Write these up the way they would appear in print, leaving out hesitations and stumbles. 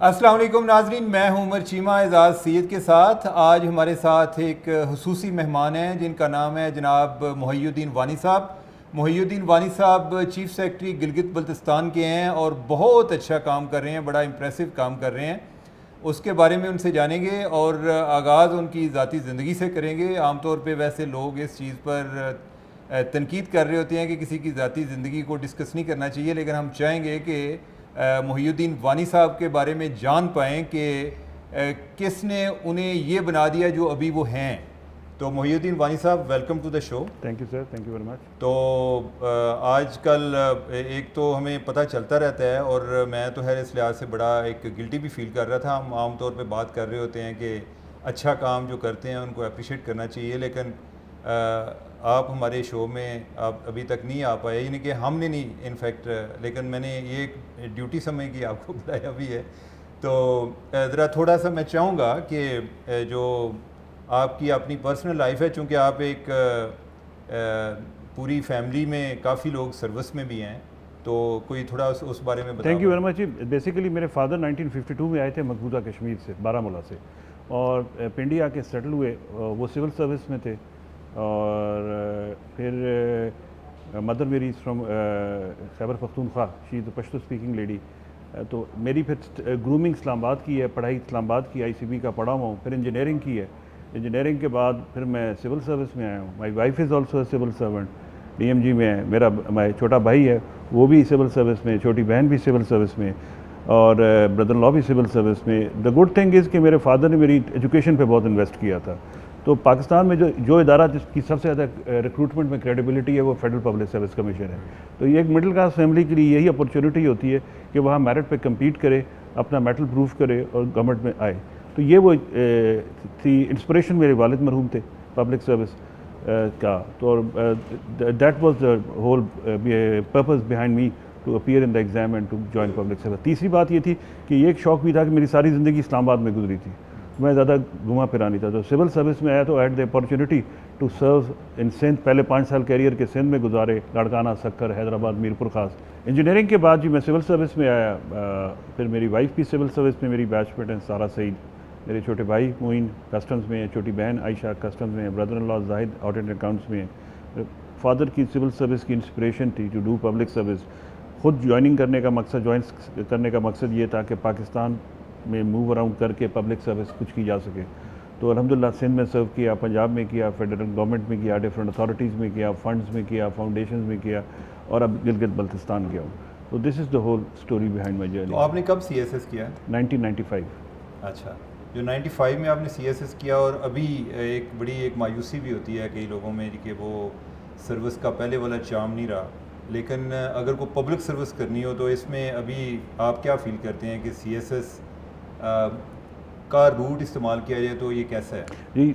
अस्सलाम वालेकुम नाजरीन, मैं हूं उमर चीमा एजाज़ सैयद के साथ। आज हमारे साथ एक हुसूसी मेहमान हैं जिनका नाम है जनाब मोहिउद्दीन वानी साहब। मोहिउद्दीन वानी साहब चीफ़ सेक्रेटरी गिलगित बल्तिस्तान के हैं और बहुत अच्छा काम कर रहे हैं, बड़ा इम्प्रेसिव काम कर रहे हैं। उसके बारे में उनसे जानेंगे और आगाज़ उनकी ज़ाती ज़िंदगी से करेंगे। आमतौर पर वैसे लोग इस चीज़ पर तनकीद कर रहे होते हैं कि किसी की ज़ाती ज़िंदगी को डिस्कस नहीं करना चाहिए, लेकिन हम चाहेंगे कि मोहिउद्दीन वानी साहब के बारे में जान पाएँ कि किसने उन्हें ये बना दिया जो अभी वो हैं। तो मोहिउद्दीन वानी साहब, welcome to the show. Thank you sir, thank you very much. तो आजकल एक तो हमें पता चलता रहता है और मैं तो है इस लिहाज से बड़ा एक गिल्टी भी फील कर रहा था। हम आम तौर पे बात कर रहे होते हैं कि अच्छा काम जो करते हैं उनको अप्रिशिएट करना चाहिए, लेकिन आप हमारे शो में आप अभी तक नहीं आ पाए, यानी कि हमने नहीं इनफैक्ट, लेकिन मैंने ये एक ड्यूटी समझ की आपको बुलाया भी है। तो ज़रा थोड़ा सा मैं चाहूँगा कि जो आपकी अपनी पर्सनल लाइफ है, चूँकि आप एक पूरी फैमिली में काफ़ी लोग सर्विस में भी हैं, तो कोई थोड़ा उस बारे में बताओ। Thank you very much ji. Basically मेरे फादर 1952 में आए थे मकबूजा कश्मीर से, बारामूला से, और पिंडी आके सेटल हुए। वो सिविल सर्विस में थे और फिर मदर मेरी from Khyber Pakhtunkhwa, she is Pashto speaking lady. तो मेरी फिर ग्रूमिंग इस्लामाबाद की है, पढ़ाई इस्लामाबाद की, ICB का पढ़ा हुआ हूँ। फिर इंजीनियरिंग की है। इंजीनियरिंग के बाद फिर मैं सिविल सर्विस में आया हूँ। My wife is also civil servant, DMG में है। मेरा छोटा भाई है, वो भी सिविल सर्विस में, छोटी बहन भी सिविल सर्विस में, और ब्रदर लॉ भी सिविल सर्विस में। द गुड थिंग इज़ कि मेरे फादर ने मेरी एजुकेशन पे बहुत इन्वेस्ट किया था। तो पाकिस्तान में जो इदारा जिसकी सबसे ज़्यादा रिक्रूटमेंट में क्रेडिबिलिटी है वो फेडरल पब्लिक सर्विस कमीशन है। तो ये एक मिडिल क्लास फैमिली के लिए यही अपॉर्चुनिटी होती है कि वहाँ मेरिट पे कम्पीट करे, अपना मेटल प्रूफ करे और गवर्नमेंट में आए। तो ये वो थी इंस्पिरेशन। मेरे वालिद मरहूम थे पब्लिक सर्विस का, तो that was the whole purpose behind me to appear in the exam and to join public service. तीसरी बात ये थी कि ये एक शौक भी था कि मेरी सारी ज़िंदगी इस्लामाबाद में गुजरी थी, मैं ज़्यादा घुमा फिरा नहीं था। तो सिविल सर्विस में आया तो I had the opportunity to serve in Sindh. पहले 5 साल कैरियर के सिंध में गुजारे, लाड़काना, सक्कर, हैदराबाद, मीरपुर खास। इंजीनियरिंग के बाद जी मैं सिविल सर्विस में आया। फिर मेरी वाइफ भी सिविल सर्विस में, मेरी बैचमेट हैं सारा सईद। मेरे छोटे भाई मोइन कस्टम्स में है, छोटी बहन आयशा कस्टम्स में है, brother in law Zahid audit accounts में है। फादर की सिविल सर्विस की इंस्पिरेशन थी टू डू पब्लिक सर्विस। खुद ज्वाइनिंग करने का मकसद, ज्वाइन करने का मकसद ये था कि पाकिस्तान में मूव अराउंड करके पब्लिक सर्विस कुछ की जा सके। तो अल्हम्दुलिल्लाह सिंध में सर्व किया, पंजाब में किया, फेडरल गवर्नमेंट में किया, डिफरेंट अथॉरिटीज़ में किया, फंड्स में किया, फाउंडेशन में किया, और अब गिलगित बल्तिस्तान गया हूँ। तो this is the whole story behind my journey. तो आपने कब CSS किया? 1995। अच्छा, जो 95 में आपने CSS किया, और अभी एक बड़ी एक मायूसी भी होती है कई लोगों में कि वो सर्विस का पहले वाला चार्म नहीं रहा, लेकिन अगर कोई पब्लिक सर्विस करनी हो तो इसमें अभी आप क्या फील करते हैं कि CSS का रूट इस्तेमाल किया जाए तो ये कैसा है? जी,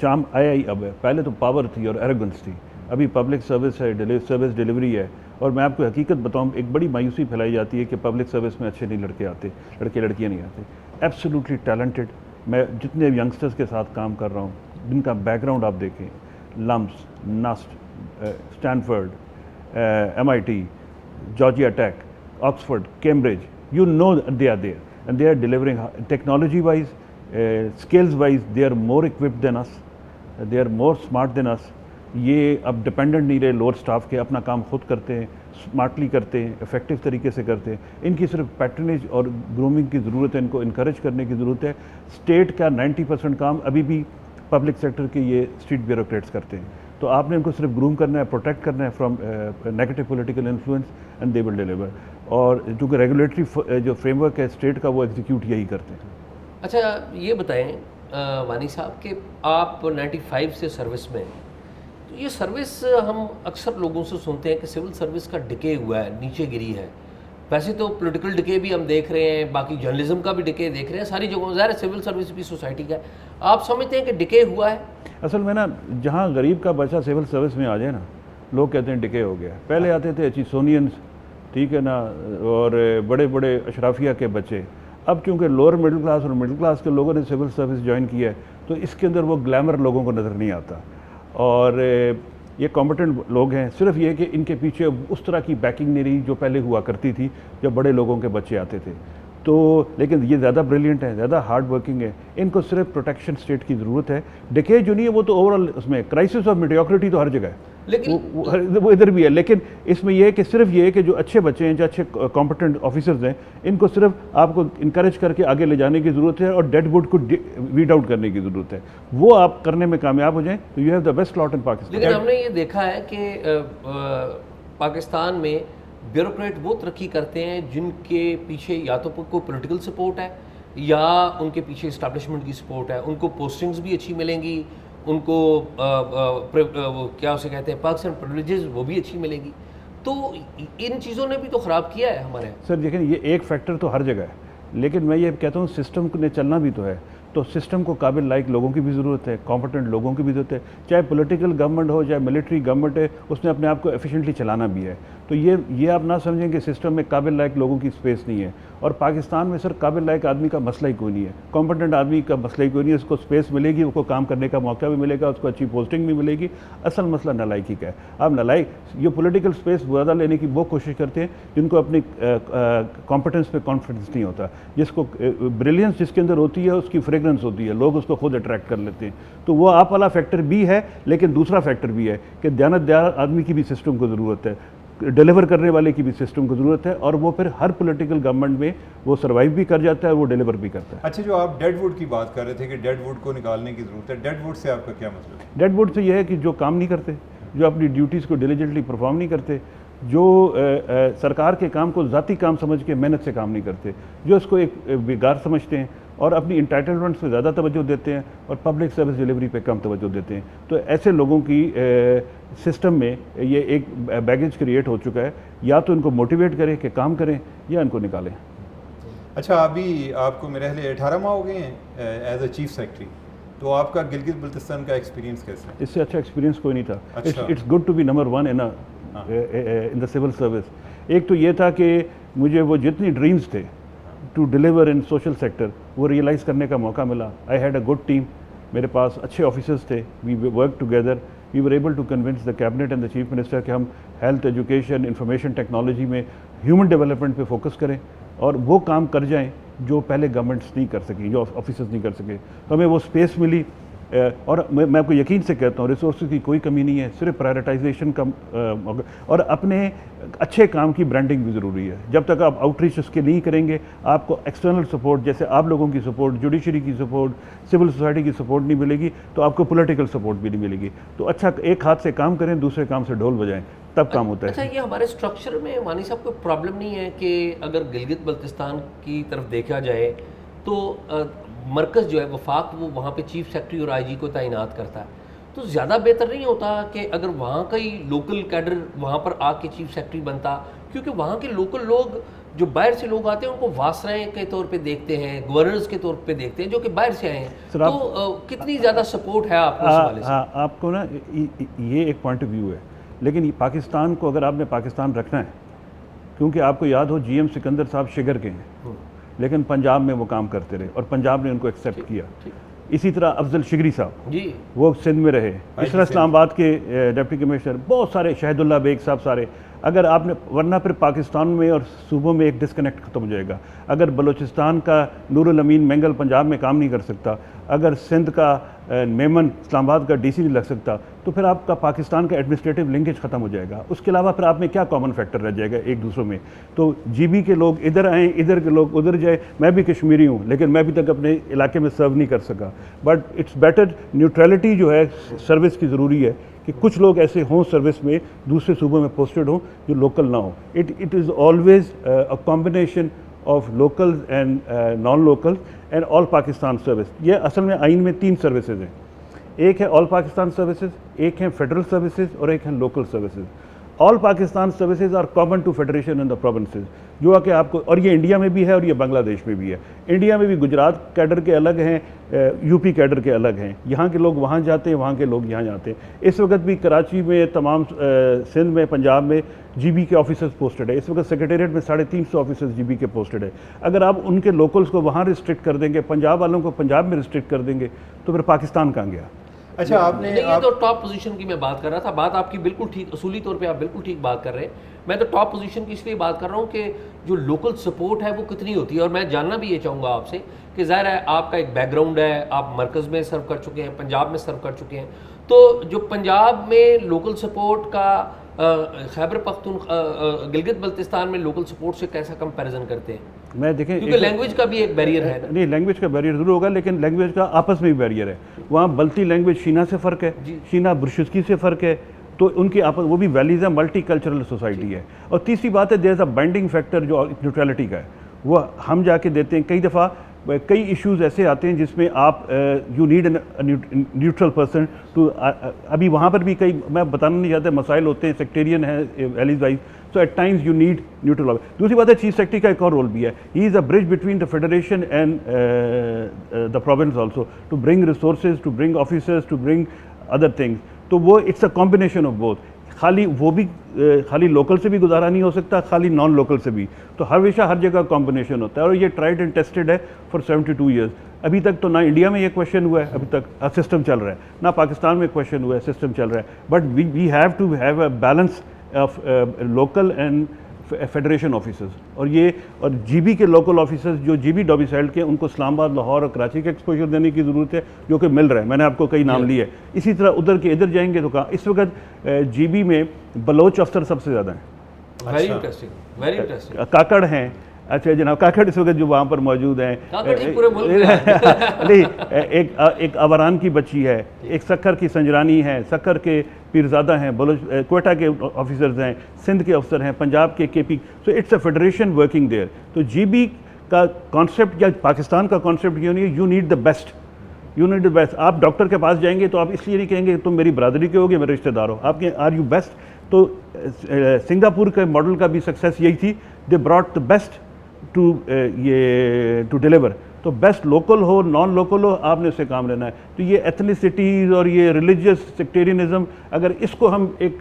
चार्म आया ही अब है। पहले तो पावर थी और एरोगेंस थी, अभी पब्लिक सर्विस है, सर्विस डिलीवरी है। और मैं आपको हकीकत बताऊं, एक बड़ी मायूसी फैलाई जाती है कि पब्लिक सर्विस में अच्छे नहीं लड़के आते, लड़के लड़कियां नहीं आते। Absolutely talented. मैं जितने यंगस्टर्स के साथ काम कर रहा हूँ, जिनका बैकग्राउंड आप देखें, LUMS, NUST, Stanford, MIT, Georgia Tech, Oxford, Cambridge, you know they are there and they are delivering technology wise, skills wise they are more equipped than us, they are more smart than us. ये अब dependent नहीं रहे lower staff के, अपना काम खुद करते हैं, स्मार्टली करते हैं, इफेक्टिव तरीके से करते हैं। इनकी सिर्फ पैटर्नेज और ग्रूमिंग की ज़रूरत है, इनको इनकरेज करने की ज़रूरत है। स्टेट का 90% काम अभी भी पब्लिक सेक्टर के ये स्ट्रीट ब्यूरोक्रेट्स करते हैं। तो आपने इनको सिर्फ ग्रूम करना है, प्रोटेक्ट करना है from negative political influence, and they will deliver. और जो कि रेगुलेटरी जो फ्रेमवर्क है स्टेट का, वो एग्जीक्यूट यही करते हैं। अच्छा, ये बताएं वानी साहब कि आप 95 से सर्विस में, तो ये सर्विस हम अक्सर लोगों से सुनते हैं कि सिविल सर्विस का डिके हुआ है, नीचे गिरी है। वैसे तो पॉलिटिकल डिके भी हम देख रहे हैं, बाकी जर्नलिज्म का भी डिके देख रहे हैं, सारी जगहों ज़ाहिर है सिविल सर्विस भी सोसाइटी का है। आप समझते हैं कि डिके हुआ है? असल में ना, जहाँ गरीब का बच्चा सिविल सर्विस में आ जाए ना, लोग कहते हैं डिके हो गया। पहले आते थे एचिसोनियंस, ठीक है ना, और बड़े बड़े अशराफिया के बच्चे। अब क्योंकि लोअर मिडिल क्लास और मिडिल क्लास के लोगों ने सिविल सर्विस ज्वाइन किया है, तो इसके अंदर वो ग्लैमर लोगों को नज़र नहीं आता। और ये कॉम्पिटेंट लोग हैं, सिर्फ ये कि इनके पीछे उस तरह की बैकिंग नहीं रही जो पहले हुआ करती थी जब बड़े लोगों के बच्चे आते थे। तो लेकिन ये ज़्यादा ब्रिलियंट है, ज़्यादा हार्ड वर्किंग है, इनको सिर्फ प्रोटेक्शन स्टेट की ज़रूरत है। डिके जो नहीं है वो तो ओवरऑल उसमें क्राइसिस ऑफ मीडियोक्रिटी तो हर जगह है, लेकिन वो इधर भी है। लेकिन इसमें यह है कि सिर्फ ये है कि जो अच्छे बच्चे हैं, जो अच्छे कॉम्पिटेंट ऑफिसर्स हैं, इनको सिर्फ आपको इंकरेज करके आगे ले जाने की ज़रूरत है और डेड वुड को वीड आउट करने की ज़रूरत है। वो आप करने में कामयाब हो जाएं तो you have the best slot इन पाकिस्तान। लेकिन हमने ये देखा है कि पाकिस्तान में ब्यूरोक्रेट वो तरक्की करते हैं जिनके पीछे या तो कोई पॉलिटिकल सपोर्ट है या उनके पीछे इस्टेब्लिशमेंट की सपोर्ट है। उनको पोस्टिंग्स भी अच्छी मिलेंगी, उनको वो क्या उसे कहते हैं पर्क्स एंड प्रिविलेजेस वो भी अच्छी मिलेगी। तो इन चीज़ों ने भी तो ख़राब किया है हमारे यहाँ। सर देखिए, ये एक फैक्टर तो हर जगह है, लेकिन मैं ये कहता हूँ सिस्टम ने चलना भी तो है। तो सिस्टम को काबिल लायक लोगों की भी ज़रूरत है, कॉम्पिटेंट लोगों की भी ज़रूरत है। चाहे पॉलिटिकल गवर्नमेंट हो, चाहे मिलिट्री गवर्नमेंट है, उसने अपने आप को एफिशिएंटली चलाना भी है। तो ये आप ना समझें कि सिस्टम में काबिल लायक लोगों की स्पेस नहीं है। और पाकिस्तान में सर काबिल लायक आदमी का मसला ही कोई नहीं है, कॉम्पिटेंट आदमी का मसला ही कोई नहीं है। उसको स्पेस मिलेगी, उसको काम करने का मौका भी मिलेगा, उसको अच्छी पोस्टिंग भी मिलेगी। असल मसला नालायकी का है। आप नालायक ये पॉलिटिकल स्पेस ज़्यादा लेने की वो कोशिश करते हैं जिनको अपनी कॉम्पिटेंस पे कॉन्फिडेंस नहीं होता, जिसको ब्रिलियंस जिसके अंदर होती है उसकी फ्रेगरेंस होती है, लोग उसको खुद अट्रैक्ट कर लेते हैं। तो वो आप वाला फैक्टर भी है, लेकिन दूसरा फैक्टर भी है कि दयानतदार आदमी की भी सिस्टम को ज़रूरत है, डिलीवर करने वाले की भी सिस्टम को ज़रूरत है, और वो फिर हर पॉलिटिकल गवर्नमेंट में वो सर्वाइव भी कर जाता है, वो डिलीवर भी करता है। अच्छा, जो आप डेड वुड की बात कर रहे थे कि डेड वुड को निकालने की ज़रूरत है, डेड वुड से आपका क्या मतलब है? डेड वुड से यह है कि जो काम नहीं करते, जो अपनी ड्यूटीज़ को डिलीजेंटली परफॉर्म नहीं करते, जो सरकार के काम को ज़ाती काम समझ के मेहनत से काम नहीं करते, जो इसको एक बेकार समझते हैं और अपनी इंटाइटलमेंट पे ज़्यादा तवज्जो देते हैं और पब्लिक सर्विस डिलीवरी पे कम तवज्जो देते हैं। तो ऐसे लोगों की सिस्टम में ये एक बैगेज क्रिएट हो चुका है। या तो इनको मोटिवेट करें कि काम करें या इनको निकालें। अच्छा, अभी आपको मेरे ख्याल 18 माह हो गए हैं एज अ चीफ सेक्रेटरी, तो आपका गिलगित बल्तिस्तान का एक्सपीरियंस कैसा है? इससे अच्छा एक्सपीरियंस कोई नहीं था। अच्छा। It's good to be number one in the civil service. एक तो ये था कि मुझे वो जितनी ड्रीम्स थे to deliver in social sector वो रियलाइज़ करने का मौका मिला। I had a good team, मेरे पास अच्छे ऑफिसर्स थे, we work together, we were able to convince the cabinet and the chief minister कि हम हेल्थ, एजुकेशन, इंफॉर्मेशन टेक्नोलॉजी में ह्यूमन डेवलपमेंट पे फोकस करें और वो काम कर जाएं जो पहले गवर्नमेंट्स नहीं कर सकी, जो ऑफिसर्स नहीं कर सके। तो हमें वो स्पेस मिली। और मैं आपको यकीन से कहता हूँ रिसोर्सेज की कोई कमी नहीं है, सिर्फ प्रायोरिटाइजेशन का और अपने अच्छे काम की ब्रांडिंग भी ज़रूरी है। जब तक आप आउटरीच उसके नहीं करेंगे, आपको एक्सटर्नल सपोर्ट जैसे आप लोगों की सपोर्ट, जुडिशरी की सपोर्ट, सिविल सोसाइटी की सपोर्ट नहीं मिलेगी, तो आपको पॉलिटिकल सपोर्ट भी नहीं मिलेगी। तो अच्छा, एक हाथ से काम करें, दूसरे काम से ढोल बजाएं, तब काम होता है। अच्छा, ये हमारे स्ट्रक्चर में वानी साहब कोई प्रॉब्लम नहीं है कि अगर गिलगित बल्तिस्तान की तरफ देखा जाए तो मरकज़ जो है वफाक वो वहाँ पे चीफ सेक्रेटरी और आईजी को तैनात करता है, तो ज़्यादा बेहतर नहीं होता कि अगर वहाँ का ही लोकल कैडर वहाँ पर आके चीफ सेक्रेटरी बनता? क्योंकि वहाँ के लोकल लोग जो बाहर से लोग आते हैं उनको वासराएं के तौर पे देखते हैं, गवर्नर्स के तौर पे देखते हैं जो कि बाहर से आए हैं। तो कितनी ज़्यादा सपोर्ट है आपको इस हवाले से? आपको ना ये एक पॉइंट ऑफ व्यू है, लेकिन पाकिस्तान को अगर आपने पाकिस्तान रखना है, क्योंकि आपको याद हो GM सिकंदर साहब शिगर के हैं, लेकिन पंजाब में वो काम करते रहे और पंजाब ने उनको एक्सेप्ट किया। इसी तरह अफजल शिगरी साहब जी, वो सिंध में रहे। इसरा इस्लामाबाद के डिप्टी कमिश्नर, बहुत सारे, शहदुल्ला बेग साहब, सारे। अगर आपने, वरना फिर पाकिस्तान में और सूबों में एक डिस्कनेक्ट खत्म हो जाएगा। अगर बलूचिस्तान का नूरुल अमीन मेंगल पंजाब में काम नहीं कर सकता, अगर सिंध का मेमन इस्लामाबाद का DC नहीं लग सकता, तो फिर आपका पाकिस्तान का एडमिनिस्ट्रेटिव लिंकेज ख़त्म हो जाएगा। उसके अलावा फिर आप में क्या कॉमन फैक्टर रह जाएगा एक दूसरों में? तो GB के लोग इधर आएँ, इधर के लोग उधर जाए। मैं भी कश्मीरी हूँ, लेकिन मैं अभी तक अपने इलाके में सर्व नहीं कर सका। बट इट्स बेटर, न्यूट्रलिटी जो है सर्विस की ज़रूरी है कि कुछ लोग ऐसे हों सर्विस में, दूसरे सूबों में पोस्टेड हों, जो लोकल ना हो। It is always a combination of local and non local and all Pakistan service. ये असल में आइन में 3 सर्विसेज हैं। एक है ऑल पाकिस्तान सर्विसेज, एक है फेडरल सर्विसेज और एक है local services. All Pakistan services are common to federation and the provinces, जो कि आपको, और ये इंडिया में भी है और ये बांग्लादेश में भी है। इंडिया में भी गुजरात कैडर के अलग हैं, यूपी कैडर के अलग हैं। यहाँ के लोग वहाँ जाते हैं, वहाँ के लोग यहाँ जाते हैं। इस वक्त भी कराची में, तमाम सिंध में, पंजाब में GB के ऑफिसर्स पोस्टेड है। इस वक्त सेक्रेटेरिएट में 350 ऑफिसर्स GB के पोस्टेड है। अगर आप उनके लोकल्स को वहाँ रिस्ट्रिक्ट कर देंगे, पंजाब वालों को पंजाब में रिस्ट्रिक्ट कर देंगे, तो फिर पाकिस्तान कहाँ गया? अच्छा आपने नहीं, ये तो टॉप पोजीशन की मैं बात कर रहा था। बात आपकी बिल्कुल ठीक, असूली तौर पे आप बिल्कुल ठीक बात कर रहे हैं। मैं तो टॉप पोजीशन की इसलिए बात कर रहा हूँ कि जो लोकल सपोर्ट है वो कितनी होती है। और मैं जानना भी ये चाहूँगा आपसे कि ज़ाहिर है आपका एक बैकग्राउंड है, आप मरकज़ में सर्व कर चुके हैं, पंजाब में सर्व कर चुके हैं, तो जो पंजाब में लोकल सपोर्ट का खैबर पख्तून गिलगित बल्तिस्तान में लोकल सपोर्ट से कैसा कंपैरिजन करते हैं? मैं देखें, क्योंकि लैंग्वेज का भी एक बैरियर है ना। नहीं, लैंग्वेज का बैरियर जरूर होगा, लेकिन लैंग्वेज का आपस में भी बैरियर है। वहाँ बल्ती लैंग्वेज शीना से फ़र्क है, शीना बुर्शुस्की से फ़र्क है, तो उनकी आपस, वो भी वैलीज है, मल्टी कल्चरल सोसाइटी है। और तीसरी बात है, there is a binding factor जो न्यूट्रलिटी का है, वो हम जाके देते हैं। कई दफ़ा कई इश्यूज़ ऐसे आते हैं जिसमें आप you need neutral person to, अभी वहाँ पर भी कई, मैं बताना नहीं चाहता, मसाइल होते हैं, सेक्टेरियन है valleys wise, so at times you need neutral. दूसरी बात है, चीफ सेक्रेटरी का एक और रोल भी है, he is a bridge between the federation and the province also, to bring resources, to bring officers, to bring other things. तो वो it's a combination of both. खाली वो भी खाली लोकल से भी गुजारा नहीं हो सकता, खाली नॉन लोकल से भी, तो हमेशा हर जगह कॉम्बिनेशन होता है। और ये ट्राइड एंड टेस्टेड है फॉर 72 ईयर्स। अभी तक तो ना इंडिया में ये क्वेश्चन हुआ है, अभी तक सिस्टम चल रहा है, ना पाकिस्तान में क्वेश्चन हुआ है, सिस्टम चल रहा है। But we have to have a balance of local and federation officers. और ये, और जीबी के लोकल ऑफिसर्स जो जीबी डोमिसाइल्ड के, उनको इस्लामाबाद, लाहौर और कराची का एक्सपोजर देने की ज़रूरत है, जो कि मिल रहा है। मैंने आपको कई नाम लिए। इसी तरह उधर के इधर जाएंगे तो कहाँ, इस वक्त जीबी में बलोच अफसर सबसे ज़्यादा हैं। Very interesting, very interesting. Kakar हैं, अच्छा जनाब, काकड़ इस वक्त जो वहाँ पर मौजूद हैं, काकड़ जी पूरे मुल्क में नहीं, एक अवरान की बच्ची है, एक सक्कर की संजरानी है, सक्कर के पीरजादा हैं, बलोच क्वेटा के ऑफिसर्स हैं, सिंध के अफसर हैं, पंजाब के KP. So it's a federation working there. तो जीबी का कॉन्सेप्ट या पाकिस्तान का कॉन्सेप्ट ये नहीं है, you need the best, you need the best. आप डॉक्टर के पास जाएंगे तो आप इसलिए नहीं कहेंगे तुम मेरी बरादरी के होगे, मेरे रिश्तेदार हो, आपके आर यू बेस्ट। तो सिंगापुर के मॉडल का भी सक्सेस यही थी, they brought the best to deliver. तो बेस्ट लोकल हो, नॉन लोकल हो, आपने उससे काम लेना है। तो ये एथनिसिटीज़ और ये रिलीजियस सेक्टेरियनिज्म, अगर इसको हम एक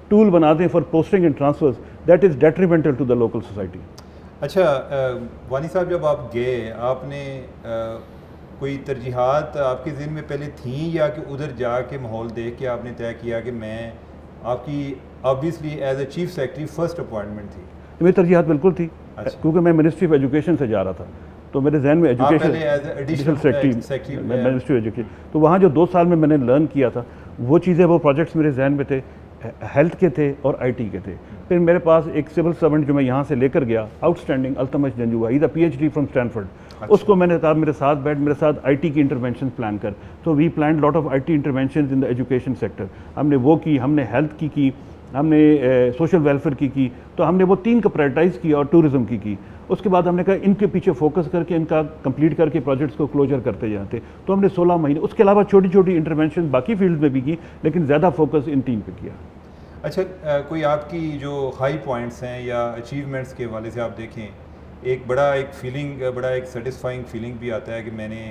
टूल बना दें for posting and transfers, that is detrimental to the local society. अच्छा वानी साहब, जब आप गए, आपने कोई तरजीहात आपके ज़हन में पहले थी, या कि उधर जाके माहौल देख के आपने तय किया कि मैं, आपकी obviously as a chief secretary first appointment थी? मेरी तरजीहात बिल्कुल थी। अच्छा। क्योंकि मैं मिनिस्ट्री ऑफ एजुकेशन से जा रहा था, तो मेरे जहन में education, additional secretary ministry of education, तो वहाँ जो 2 साल में मैंने लर्न किया था, वो चीज़ें, वो प्रोजेक्ट्स मेरे जहन में थे, हेल्थ के थे और आईटी के थे। फिर मेरे पास एक सिविल सर्वेंट जो मैं यहाँ से लेकर गया, outstanding, Altamash Janjua, he the PhD from Stanford. उसको मैंने कहा मेरे साथ बैठ, मेरे साथ आईटी की इंटरवेंशन प्लान कर। तो we plan lot of IT intervention in the education sector. हमने वो की, हमने हेल्थ की, हमने सोशल वेलफेयर की। तो हमने वो 3 को प्रायोरिटाइज़ किया और टूरिज़्म की। उसके बाद हमने कहा इनके पीछे फोकस करके, इनका कंप्लीट करके प्रोजेक्ट्स को क्लोजर करते जाते। तो हमने 16 महीने, उसके अलावा छोटी छोटी इंटरवेंशन बाकी फील्ड में भी की, लेकिन ज़्यादा फोकस इन 3 पे किया। अच्छा, कोई आपकी जो हाई पॉइंट्स हैं या अचीवमेंट्स के हवाले से आप देखें, एक बड़ा एक सेटिस्फाइंग फीलिंग भी आता है कि मैंने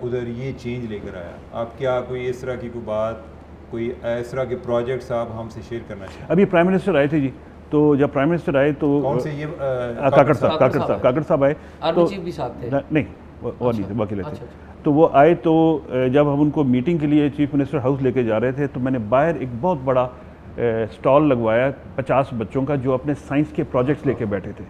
उधर ये चेंज लेकर आया। आप क्या कोई इस तरह की कोई बात, कोई इस तरह के प्रोजेक्ट्स आप हमसे शेयर करना चाहिए? अभी प्राइम मिनिस्टर आए थे जी, तो जब प्राइम मिनिस्टर आए तो कौन से? ये काकड़ साहब आए, आर्मी चीफ भी साथ थे? नहीं, वो नहीं थे, वकील थे। तो वो आए, तो जब हम उनको मीटिंग के लिए चीफ मिनिस्टर हाउस लेके जा रहे थे, तो मैंने बाहर एक बहुत बड़ा स्टॉल लगवाया 50 बच्चों का, जो अपने साइंस के प्रोजेक्ट्स लेके बैठे थे।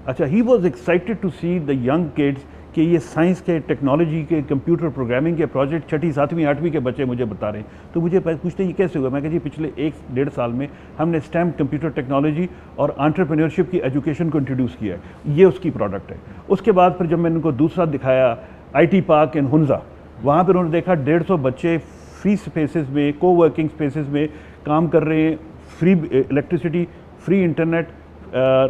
अच्छा, he was excited to see the young kids कि ये साइंस के, टेक्नोलॉजी के, कंप्यूटर प्रोग्रामिंग के प्रोजेक्ट 6ठी 7वीं 8वीं के बच्चे मुझे बता रहे हैं। तो मुझे पूछते ये कैसे हुआ? मैं कहा जी पिछले 1-1.5 साल में हमने स्टेम, कंप्यूटर टेक्नोलॉजी और एंटरप्रेन्योरशिप की एजुकेशन को इंट्रोड्यूस किया है, ये उसकी प्रोडक्ट है। उसके बाद फिर जब मैंने उनको दूसरा दिखाया, IT पार्क इन हुंजा, वहाँ पर उन्होंने देखा 150 बच्चे फ्री स्पेसेस में, को वर्किंग स्पेसेस में काम कर रहे हैं, फ्री इलेक्ट्रिसिटी, फ्री इंटरनेट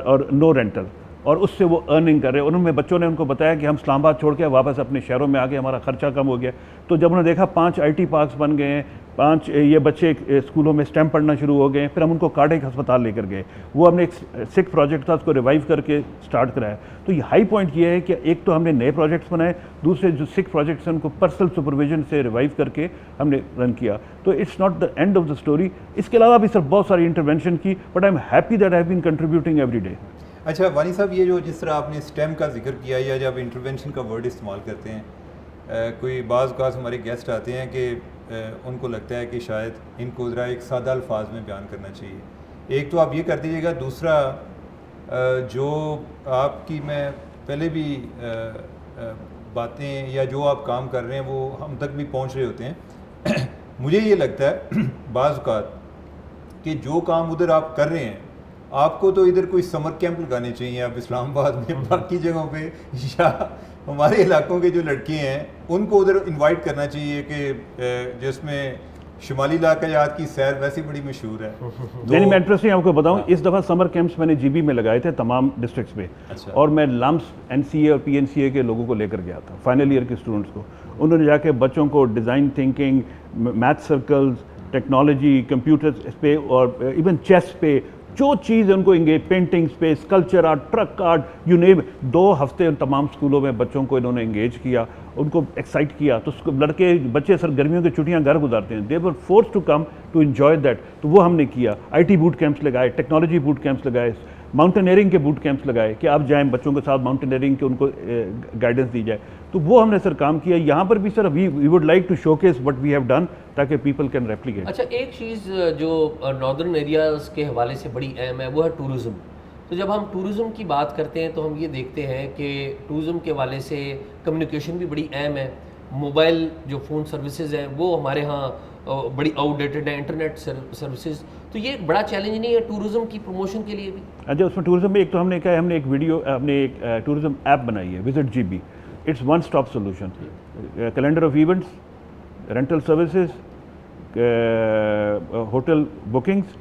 और नो रेंटल, और उससे वो अर्निंग कर रहे हैं। उन्होंने, बच्चों ने उनको बताया कि हम इस्लामाबाद छोड़ के वापस अपने शहरों में आ गए, हमारा खर्चा कम हो गया। तो जब उन्होंने देखा 5 IT पार्क्स बन गए हैं, 5 ये बच्चे स्कूलों में स्टेम पढ़ना शुरू हो गए, फिर हम उनको कार्डियक अस्पताल लेकर गए। वो हमने एक सिक प्रोजेक्ट था, उसको रिवाइव करके स्टार्ट कराया। तो ये हाई पॉइंट ये है कि एक तो हमने नए प्रोजेक्ट्स बनाए, दूसरे जो सिक प्रोजेक्ट्स हैं उनको पर्सनल सुपरविजन से रिवाइव करके हमने रन किया। तो it's not the end of the story. इसके अलावा भी सर बहुत सारी इंटरवेंशन की, but I am happy that I have been contributing every day. अच्छा वानी साहब, ये जो जिस तरह आपने स्टेम का जिक्र किया, या जब इंटरवेंशन का वर्ड इस्तेमाल करते हैं, कोई बाज़ औक़ात हमारे गेस्ट आते हैं कि उनको लगता है कि शायद इनको ज़रा एक सादा अल्फाज में बयान करना चाहिए। एक तो आप ये कर दीजिएगा, दूसरा जो आपकी मैं पहले भी बातें या जो आप काम कर रहे हैं वो हम तक भी पहुंच रहे होते हैं। मुझे ये लगता है बाज़ औक़ात कि जो काम उधर आप कर रहे हैं, आपको तो इधर कोई समर कैंप लगाने चाहिए आप इस्लामाबाद में, बाकी जगहों पे, या हमारे इलाकों के जो लड़के हैं उनको उधर इनवाइट करना चाहिए कि जिसमें शुमाली इलाक़ात की सैर वैसे बड़ी मशहूर है। नहीं, मैं इंटरेस्टिंग आपको बताऊं, इस दफ़ा समर कैंप्स मैंने जीबी में लगाए थे तमाम डिस्ट्रिक्ट्स में। अच्छा। और मैं लम्स एनसीए और पीएनसीए के लोगों को लेकर गया था, फाइनल ईयर के स्टूडेंट्स को। उन्होंने जाके बच्चों को design thinking, math circles, technology, computer पे और इवन चेस पे जो चीज़ उनको इंगेज, पेंटिंग्स पे, sculpture art, truck art, you name. 2 हफ्ते तमाम स्कूलों में बच्चों को इन्होंने इंगेज किया, उनको एक्साइट किया। तो लड़के बच्चे सर गर्मियों की छुट्टियां घर गुजारते हैं, they were force to come to enjoy that. तो वो हमने किया। आईटी बूट कैंप्स लगाए, टेक्नोलॉजी बूट कैंप्स लगाए, माउंटेनियरिंग के बूट कैंप्स लगाए कि आप जाएं बच्चों के साथ माउंटेनियरिंग के उनको गाइडेंस दी जाए। तो वो हमने सर काम किया। यहाँ पर भी sir we would like to showcase what we have done ताकि पीपल कैन रेप्लिकेट। अच्छा, एक चीज़ जो नॉर्दर्न एरियाज़ के हवाले से बड़ी अहम है वो है टूरिज़्म। तो जब हम टूरिज़्म की बात करते हैं तो हम ये देखते हैं कि टूरिज़्म के हवाले से कम्युनिकेशन भी बड़ी अहम है। मोबाइल जो फ़ोन सर्विसेज हैं वो हमारे यहाँ बड़ी आउटडेटेड है, इंटरनेट सर्विसेज। तो ये एक बड़ा चैलेंज नहीं है टूरिज़्म की प्रमोशन के लिए भी? अच्छा, उसमें टूरिज़्म में एक तो हमने क्या है, हमने एक वीडियो, हमने एक टूरिज़्म ऐप बनाई है, visit GB. It's one stop solution, calendar of events, rental services, hotel bookings,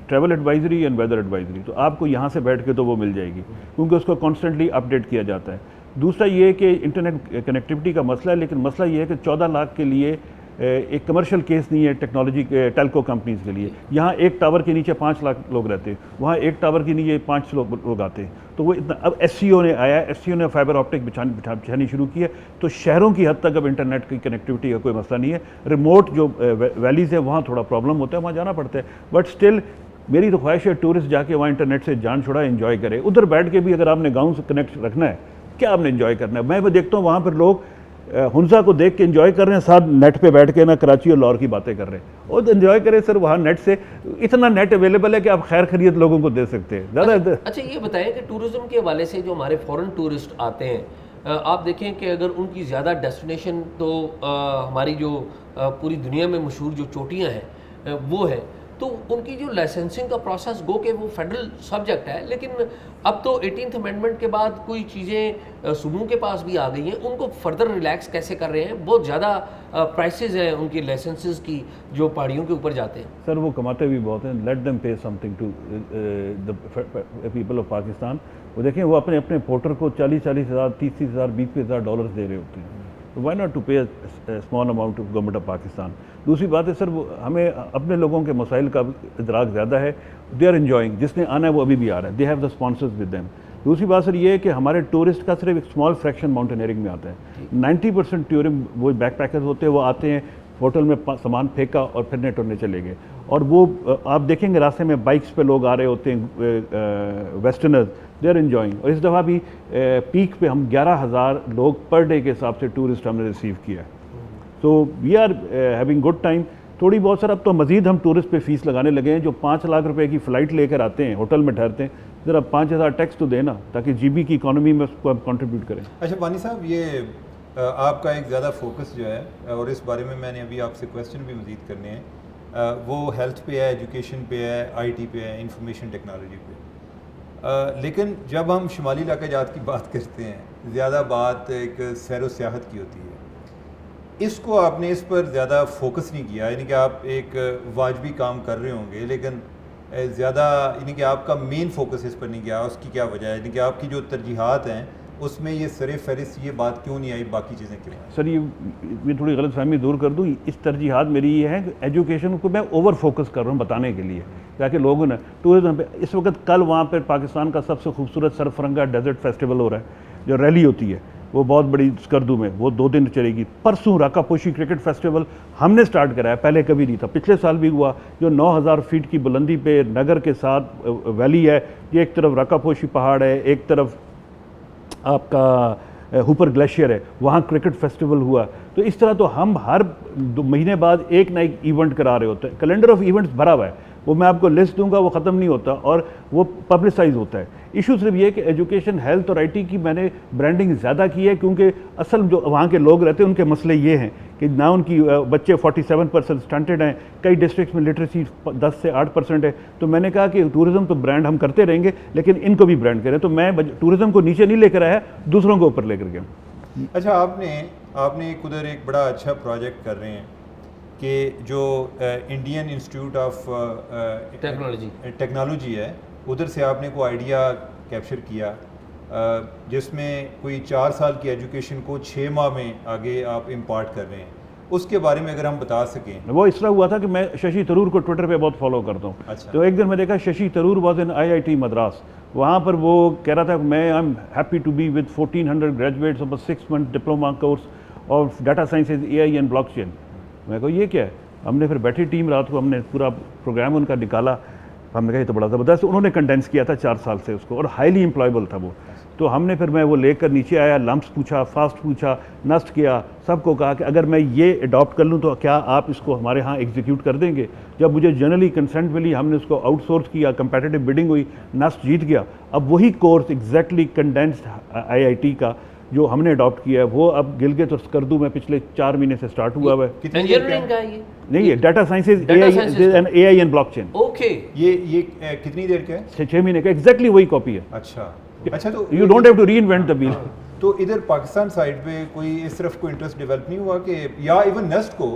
travel advisory and weather advisory. तो आपको यहाँ से बैठ के तो वो मिल जाएगी, क्योंकि उसको कॉन्स्टेंटली अपडेट किया जाता है। दूसरा ये है कि इंटरनेट कनेक्टिविटी का मसला है, लेकिन मसला ये है कि 14 लाख के लिए एक कमर्शियल केस नहीं है टेक्नोलॉजी के टेलको कंपनीज़ के लिए। यहाँ एक टावर के नीचे 5 लाख लोग रहते हैं, वहाँ एक टावर के नीचे 5 लोग आते हैं। तो वो इतना, अब एससीओ ने आया, एससीओ ने फाइबर ऑप्टिक बिछानी शुरू की है। तो शहरों की हद तक अब इंटरनेट की कनेक्टिविटी का कोई मसला नहीं है। रिमोट जो वैलीज़ है वहाँ थोड़ा प्रॉब्लम होता है, वहाँ जाना पड़ता है। बट स्टिल मेरी तो ख्वाहिश है टूरिस्ट जाके वहाँ इंटरनेट से जान छुड़ा एंजॉय करे। उधर बैठ के भी अगर आपने गाँव से कनेक्ट रखना है, क्या आपने एंजॉय करना है। मैं भी देखता हूँ वहाँ पर लोग हुंजा को देख के एंजॉय कर रहे हैं, साथ नेट पे बैठ के ना कराची और लाहौर की बातें कर रहे हैं। और एंजॉय करें सर, वहाँ नेट से इतना नेट अवेलेबल है कि आप खैर खरीद लोगों को दे सकते हैं ज़्यादा। अच्छा, ये बताएं कि टूरिज़्म के हवाले से जो हमारे फॉरेन टूरिस्ट आते हैं, आप देखें कि अगर उनकी ज़्यादा डेस्टिनेशन तो हमारी जो पूरी दुनिया में मशहूर जो चोटियाँ हैं वो है, तो उनकी जो लाइसेंसिंग का प्रोसेस गो के वो फेडरल सब्जेक्ट है, लेकिन अब तो 18th अमेंडमेंट के बाद कोई चीज़ें सूबों के पास भी आ गई हैं। उनको फर्दर रिलैक्स कैसे कर रहे हैं? बहुत ज़्यादा प्राइसेस हैं उनकी लाइसेंसेस की जो पहाड़ियों के ऊपर जाते हैं। सर वो कमाते भी बहुत हैं, let them pay something to the people of Pakistan. वो देखें, वो अपने अपने पोर्टर को 40,000, 30,000, 20,000 डॉलर्स दे रहे होते हैं। तो why not to pay small amount to government of Pakistan. दूसरी बात है सर, वो हमें अपने लोगों के मसाइल का इदराक ज़्यादा है। दे आर एंजॉइंग, जिसने आना है वो अभी भी आ रहा है, they have the sponsors with them. दूसरी बात सर ये है कि हमारे टूरिस्ट का सिर्फ एक स्मॉल फ्रैक्शन माउंटेनियरिंग में आता है। 90% टूरिस्ट वो बैकपैकर्स होते हैं, वो आते हैं होटल में सामान फेंका और फिर नेट होने चले गए। और वो आप देखेंगे रास्ते में बाइक्स पे लोग आ रहे होते हैं, वेस्टर्नर्स, दे आर एंजॉइंग। और इस दफ़ा भी पीक पे हम 11,000 लोग पर डे के हिसाब से टूरिस्ट हमने रिसीव किया है। तो we are having good time. थोड़ी बहुत सर अब तो मज़ीद हम टूरिस्ट पे फीस लगाने लगे हैं। जो 5 लाख रुपए की फ़्लाइट लेकर आते हैं, होटल में ठहरते हैं, ज़रा 5,000 टैक्स तो देना, ताकि जीबी की इकॉनमी में उसको हम कंट्रीब्यूट करें। अच्छा वानी साहब, ये आपका एक ज़्यादा फोकस जो है, और इस बारे में मैंने अभी आपसे क्वेश्चन भी मज़ीद करने हैं, वो हेल्थ पे है, एजुकेशन पे है, आईटी पे है, इंफॉर्मेशन टेक्नोलॉजी पे। लेकिन जब हम शुमाली इलाक़ात की बात करते हैं, ज़्यादा बात एक सैर व सियाहत की होती है। इसको आपने इस पर ज़्यादा फोकस नहीं किया, यानी कि आप एक वाजबी काम कर रहे होंगे, लेकिन ज़्यादा यानी कि आपका मेन फोकस इस पर नहीं गया। उसकी क्या वजह है? यानी कि आपकी जो तरजीहात हैं उसमें ये सरे फहरिस्त ये बात क्यों नहीं आई, बाकी चीज़ें क्यों आई? सर ये थोड़ी गलत फहमी दूर कर दूँ। इस तरजीहात मेरी ये है कि एजुकेशन को मैं ओवर फोकस कर रहा हूँ बताने के लिए, ताकि लोगों ने टूरिज्म पे इस वक्त कल वहाँ पर पाकिस्तान का सबसे खूबसूरत सरफरंगा डेजर्ट फेस्टिवल हो रहा है, जो रैली होती है वो बहुत बड़ी स्कर्दू में, वो 2 दिन चलेगी। परसों राकापोशी क्रिकेट फेस्टिवल हमने स्टार्ट कराया, पहले कभी नहीं था, पिछले साल भी हुआ, जो 9,000 फीट की बुलंदी पे नगर के साथ वैली है। ये एक तरफ राकापोशी पहाड़ है, एक तरफ आपका हुपर ग्लेशियर है, वहाँ क्रिकेट फेस्टिवल हुआ। तो इस तरह तो हम हर 2 महीने बाद एक ना एक इवेंट करा रहे होते हैं। कैलेंडर ऑफ इवेंट्स भरा हुआ है, वो मैं आपको लिस्ट दूंगा, वो ख़त्म नहीं होता और वो पब्लिसाइज होता है। इशू सिर्फ ये कि एजुकेशन, हेल्थ और आईटी की मैंने ब्रांडिंग ज़्यादा की है, क्योंकि असल जो वहाँ के लोग रहते हैं उनके मसले ये हैं कि ना उनकी बच्चे 47% स्टंटेड हैं, कई डिस्ट्रिक्ट्स में लिटरेसी 10 से 8% है। तो मैंने कहा कि टूरिज़्म तो ब्रांड हम करते रहेंगे, लेकिन इनको भी ब्रांड करें। तो मैं टूरिज़्म को नीचे नहीं लेकर आया, दूसरों को ऊपर लेकर गया। अच्छा, आपने एक उधर एक बड़ा अच्छा प्रोजेक्ट कर रहे हैं कि जो इंडियन इंस्टीट्यूट ऑफ टेक्नोलॉजी है, उधर से आपने कोई आइडिया कैप्चर किया जिसमें कोई 4 साल की एजुकेशन को 6 माह में आगे आप इम्पार्ट कर रहे हैं। उसके बारे में अगर हम बता सकें। वो इस तरह हुआ था कि मैं शशि थरूर को ट्विटर पे बहुत फॉलो करता हूँ। अच्छा। तो एक दिन मैं देखा Shashi Tharoor was in IIT Madras, वहाँ पर वो कह रहा था मैं I am happy to be with 1400 graduates of 6 month diploma course of data sciences, AI and blockchain. मैं कहा ये क्या है। हमने फिर बैठी टीम, रात को हमने पूरा प्रोग्राम उनका निकाला। हमने कहा ये तो बड़ा ज़बरदस्त। उन्होंने कंडेंस किया था 4 साल से उसको, और हाईली एम्प्लॉयबल था वो। तो हमने फिर मैं वो लेकर नीचे आया, लम्प्स पूछा, फास्ट पूछा, नस्ट किया, सबको कहा कि अगर मैं ये अडॉप्ट कर लूँ तो क्या आप इसको हमारे यहाँ एग्जीक्यूट कर देंगे। जब मुझे जनरली कंसेंट मिली, हमने उसको आउटसोर्स किया, कंपेटिटिव बिडिंग हुई, नस्ट जीत गया। अब वही कोर्स एग्जैक्टली कंडेंस्ड IIT का जो हमने अडॉप्ट किया है, वो अब गिलगित और स्कर्दू में पिछले 4 महीने से स्टार्ट हुआ है। इंजीनियरिंग का ये नहीं, ये data sciences, AI and blockchain. Okay, ये कितनी देर का है? 6 महीने का, एग्जैक्टली वही कॉपी है। अच्छा। तो you don't have to reinvent the wheel. तो इधर पाकिस्तान साइड पे कोई इस तरफ कोई इंटरेस्ट डेवलप नहीं हुआ कि, या इवन नस्ट को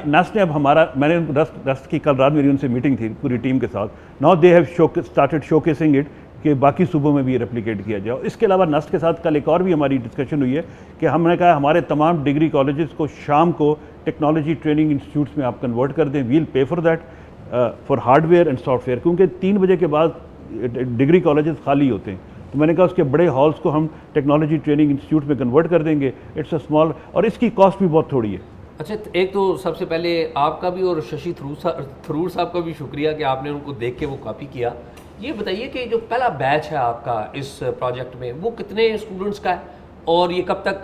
नस्ट ने अब हमारा, मैंने नस्ट की कल रात मेरी उनसे मीटिंग थी पूरी टीम के साथ। Now they have started showcasing it कि बाकी सूबों में भी ये रेप्लिकेट किया जाए। इसके अलावा नस्ट के साथ कल एक और भी हमारी डिस्कशन हुई है कि हमने कहा हमारे तमाम डिग्री कॉलेजेस को शाम को टेक्नोलॉजी ट्रेनिंग इंस्टीट्यूट्स में आप कन्वर्ट कर दें। वील पे for that, for hardware and software, क्योंकि 3 बजे के बाद डिग्री कॉलेजेस खाली होते हैं। तो मैंने कहा उसके बड़े हॉल्स को हम टेक्नोलॉजी ट्रेनिंग इंस्टीट्यूट में कन्वर्ट कर देंगे। इट्स अ स्मॉल, और इसकी कॉस्ट भी बहुत थोड़ी है। अच्छा, एक तो सबसे पहले आपका भी और शशि थरूर साहब का भी शुक्रिया कि आपने उनको देख के वो कॉपी किया। ये बताइए कि जो पहला बैच है आपका इस प्रोजेक्ट में, वो कितने स्टूडेंट्स का है और ये कब तक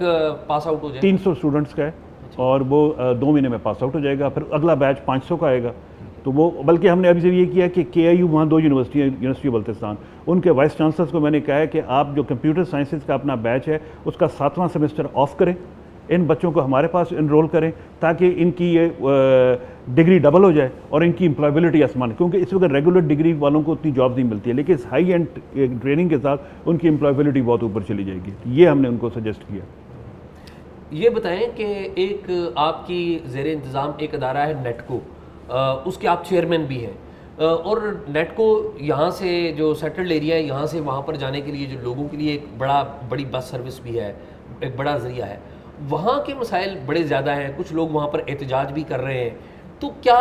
पास आउट हो जाए? 300 स्टूडेंट्स का है और वो 2 महीने में पास आउट हो जाएगा। फिर अगला बैच 500 का आएगा। तो वो, बल्कि हमने अभी से ये किया कि KIU, वहाँ 2 यूनिवर्सिटी है, यूनिवर्सिटी ऑफ बल्तिस्तान, उनके वाइस चांसलर्स को मैंने कहा है कि आप जो कंप्यूटर साइंसेज का अपना बैच है उसका 7वां सेमेस्टर ऑफ करें, इन बच्चों को हमारे पास इनरोल करें ताकि इनकी ये डिग्री डबल हो जाए और इनकी एम्प्लॉयबिलिटी आसमान, क्योंकि इस वक्त रेगुलर डिग्री वालों को उतनी जॉब नहीं मिलती है, लेकिन इस हाई एंड ट्रेनिंग के साथ उनकी एम्प्लॉयबिलिटी बहुत ऊपर चली जाएगी। ये हमने उनको सजेस्ट किया। ये बताएं कि एक आपकी ज़ेर इंतज़ाम एक अदारा है नेटको, उसके आप चेयरमैन भी हैं, और नेटको यहाँ से जो सेटल्ड एरिया है, यहाँ से वहाँ पर जाने के लिए जो लोगों के लिए एक बड़ी बस सर्विस भी है, एक बड़ा ज़रिया है। वहाँ के मसाइल बड़े ज़्यादा हैं, कुछ लोग वहाँ पर एहतजाज भी कर रहे हैं। तो क्या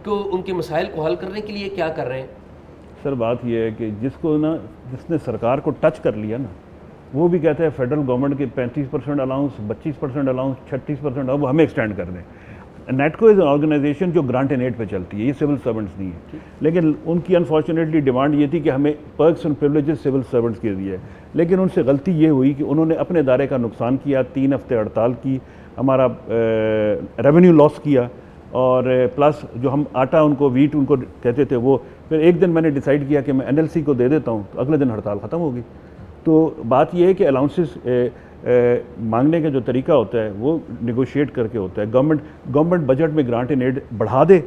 उनके मसाइल को हल करने के लिए क्या कर रहे हैं? सर, बात यह है कि जिसने सरकार को टच कर लिया ना, वो भी कहते हैं फेडरल गवर्नमेंट के 35% अलाउंस, 25% अलाउंस, 36% अब हमें एक्सटेंड कर दें। नेटको इज़ ऑर्गेनाइजेशन जो ग्रांट एंड एड पे चलती है, ये सिविल सर्वेंट्स नहीं है। लेकिन उनकी अनफॉर्चुनेटली डिमांड ये थी कि हमें perks and privileges civil servants के दिए। लेकिन उनसे गलती ये हुई कि उन्होंने अपने दायरे का नुकसान किया, 3 हफ्ते हड़ताल की, हमारा रेवेन्यू लॉस किया, और प्लस जो हम आटा उनको, वीट उनको कहते थे वो, फिर एक दिन मैंने डिसाइड किया कि मैं NLC को दे देता हूँ, तो अगले दिन हड़ताल ख़त्म होगी। तो बात यह है कि अलाउंसेस मांगने का जो तरीका होता है वो निगोशिएट करके होता है। गवर्नमेंट बजट में ग्रांट एंड एड बढ़ा दे,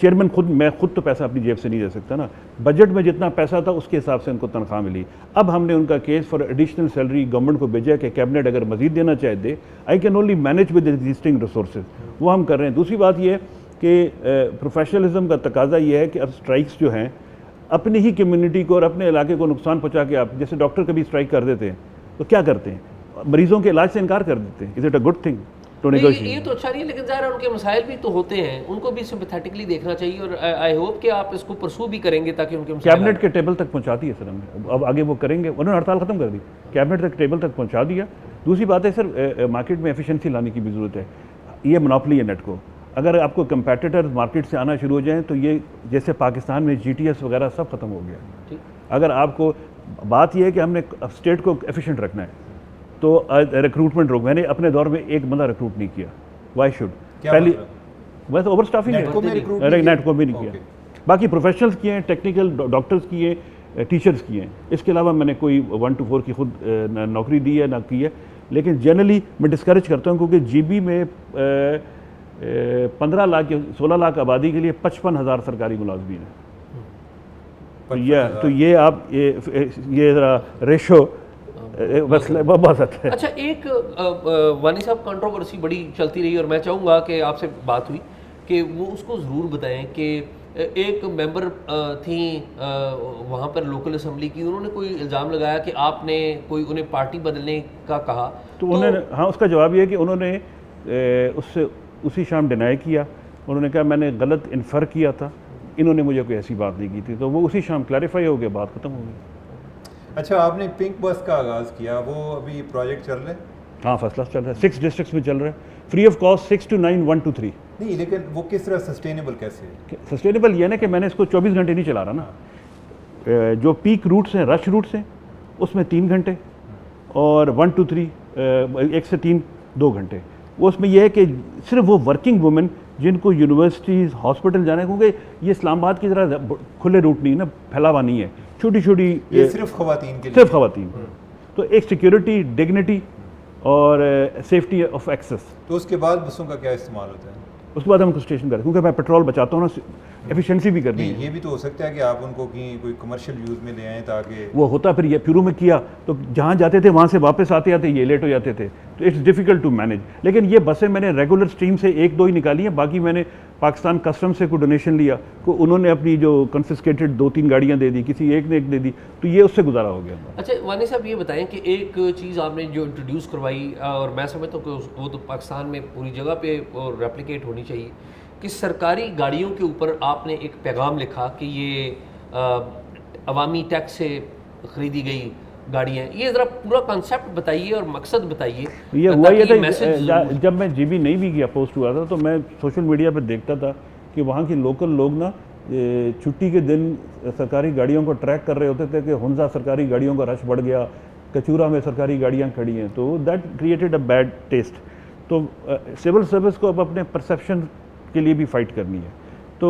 चेयरमैन मैं खुद तो पैसा अपनी जेब से नहीं दे सकता ना, बजट में जितना पैसा था उसके हिसाब से उनको तनख्वाह मिली। अब हमने उनका case for additional salary government को भेजा कि कैबिनेट अगर मजीद देना चाहे दे, I can only manage with existing resources, वो हम कर रहे हैं। दूसरी बात यह कि प्रोफेशनलिज्म का तकाजा ये है कि अब स्ट्राइक्स जो हैं अपनी ही कम्युनिटी को और अपने इलाके को नुकसान पहुँचा के, आप जैसे डॉक्टर कभी स्ट्राइक कर देते हैं तो क्या करते हैं, मरीजों के इलाज से इनकार कर देते हैं। Is it a good thing to negotiate? ये तो अच्छा नहीं है, लेकिन ज़ाहिर है उनके मसाइल भी तो होते हैं, उनको भी सिंपैथेटिकली देखना चाहिए, और आई होप कि आप इसको परसू भी करेंगे ताकि उनके कैबिनेट के टेबल तक पहुंचा दी है सर हमने, अब आगे वो करेंगे। उन्होंने हड़ताल खत्म कर दी, कैबिनेट तक टेबल तक पहुंचा दिया। दूसरी बात है सर, मार्केट में एफिशिएंसी लाने की भी ज़रूरत है। ये मोनोपोली है नेट को, अगर आपको कंपेटिटर्स मार्केट से आना शुरू हो जाएँ तो ये जैसे पाकिस्तान में GTS वगैरह सब खत्म हो गया। अगर आपको बात यह है कि हमने स्टेट को एफिशिएंट रखना है, तो रिक्रूटमेंट रोक, मैंने अपने दौर में एक बंदा रिक्रूट नहीं किया। Why should? पहली बस ओवर स्टाफिंग नेटको में recruit है, नहीं किया? नेटको भी नहीं किया। Okay. बाकी प्रोफेशनल्स किए हैं, टेक्निकल डॉक्टर्स किए, टीचर्स किए हैं, इसके अलावा मैंने कोई 1 to 4 की खुद नौकरी दी है ना की है। लेकिन जनरली मैं डिस्करेज करता हूँ क्योंकि जीबी में 15 लाख या 16 लाख आबादी के लिए 55,000 सरकारी मुलाजमीन हैं। तो ये आप ये ज़रा रेशो बस बहुत अच्छा है। अच्छा, एक वानी साहब कंट्रोवर्सी बड़ी चलती रही और मैं चाहूँगा कि आपसे बात हुई कि वो उसको ज़रूर बताएं कि एक मेंबर थी वहाँ पर लोकल असम्बली की, उन्होंने कोई इल्ज़ाम लगाया कि आपने कोई उन्हें पार्टी बदलने का कहा। तो उन्होंने, हाँ, उसका जवाब ये है कि उन्होंने उससे उसी शाम डिनाई किया। उन्होंने कहा मैंने गलत इन्फर किया था, इन्होंने मुझे कोई ऐसी बात नहीं की थी। तो वो उसी शाम क्लैरिफाई हो गया, बात खत्म हो गई। अच्छा, आपने पिंक बस का आगाज़ किया, वो अभी प्रोजेक्ट चल रहा है? हाँ, फर्स्ट क्लास चल रहा है, 6 डिस्ट्रिक्ट्स में चल रहा है, free of cost 6 to 9 1 to 3। नहीं, लेकिन वो किस तरह सस्टेनेबल कैसे है? सस्टेनेबल ये है ना कि मैंने इसको 24 घंटे नहीं चला रहा ना। जो पीक रूट्स हैं, रश रूट्स हैं, उसमें 3 घंटे, और 1 to 3 1 से 3 2 घंटे। वो उसमें यह है कि सिर्फ वो वर्किंग वुमेन जिनको यूनिवर्सिटीज़ हॉस्पिटल जाना है, क्योंकि ये इस्लामाबाद की तरह खुले रूट नहीं है ना, फैलावा नहीं है, छोटी छोटी, ये सिर्फ खवातीन के लिए? सिर्फ खवातीन। तो एक सिक्योरिटी, डिग्निटी और सेफ्टी ऑफ एक्सेस। तो उसके बाद बसों का क्या इस्तेमाल होता है? उसके बाद हम उनको स्टेशन करें, क्योंकि मैं पेट्रोल बचाता हूँ ना, एफिशिएंसी भी करनी नहीं, है। ये भी तो हो सकता है कि आप उनको कोई कमर्शियल यूज़ में ले आएँ ताकि वो होता फिर ये शुरू में किया तो जहाँ जाते थे वहाँ से वापस आते आते ये लेट हो जाते थे, तो इट्स डिफ़िकल्ट टू मैनेज। लेकिन ये बसें मैंने रेगुलर स्ट्रीम से 1-2 ही निकाली हैं, बाकी मैंने पाकिस्तान कस्टम से कोई डोनेशन लिया, को उन्होंने अपनी जो कन्फिस्केटेड 2-3 गाड़ियाँ दे दी, किसी एक ने एक दे दी, तो ये उससे गुजारा हो गया। अच्छा वानी साहब, ये बताएं कि एक चीज़ आपने जो इंट्रोड्यूस करवाई, और मैं समझता हूँ कि वो तो पाकिस्तान में पूरी जगह पे रेप्लिकेट होनी चाहिए, कि सरकारी गाड़ियों के ऊपर आपने एक पैगाम लिखा कि ये अवामी टैक्स से ख़रीदी गई गाड़ियाँ। ये ज़रा पूरा कॉन्सेप्ट बताइए और मकसद बताइए। ये हुआ ये था, मैसेज जब मैं जीबी नहीं भी गया, पोस्ट हुआ था, तो मैं सोशल मीडिया पर देखता था कि वहाँ के लोकल लोग ना छुट्टी के दिन सरकारी गाड़ियों को ट्रैक कर रहे होते थे कि हुंजा सरकारी गाड़ियों का रश बढ़ गया, कचूरा में सरकारी गाड़ियाँ खड़ी हैं, तो that created a bad taste. तो सिविल सर्विस को अब अपने परसेप्शन के लिए भी फाइट करनी है। तो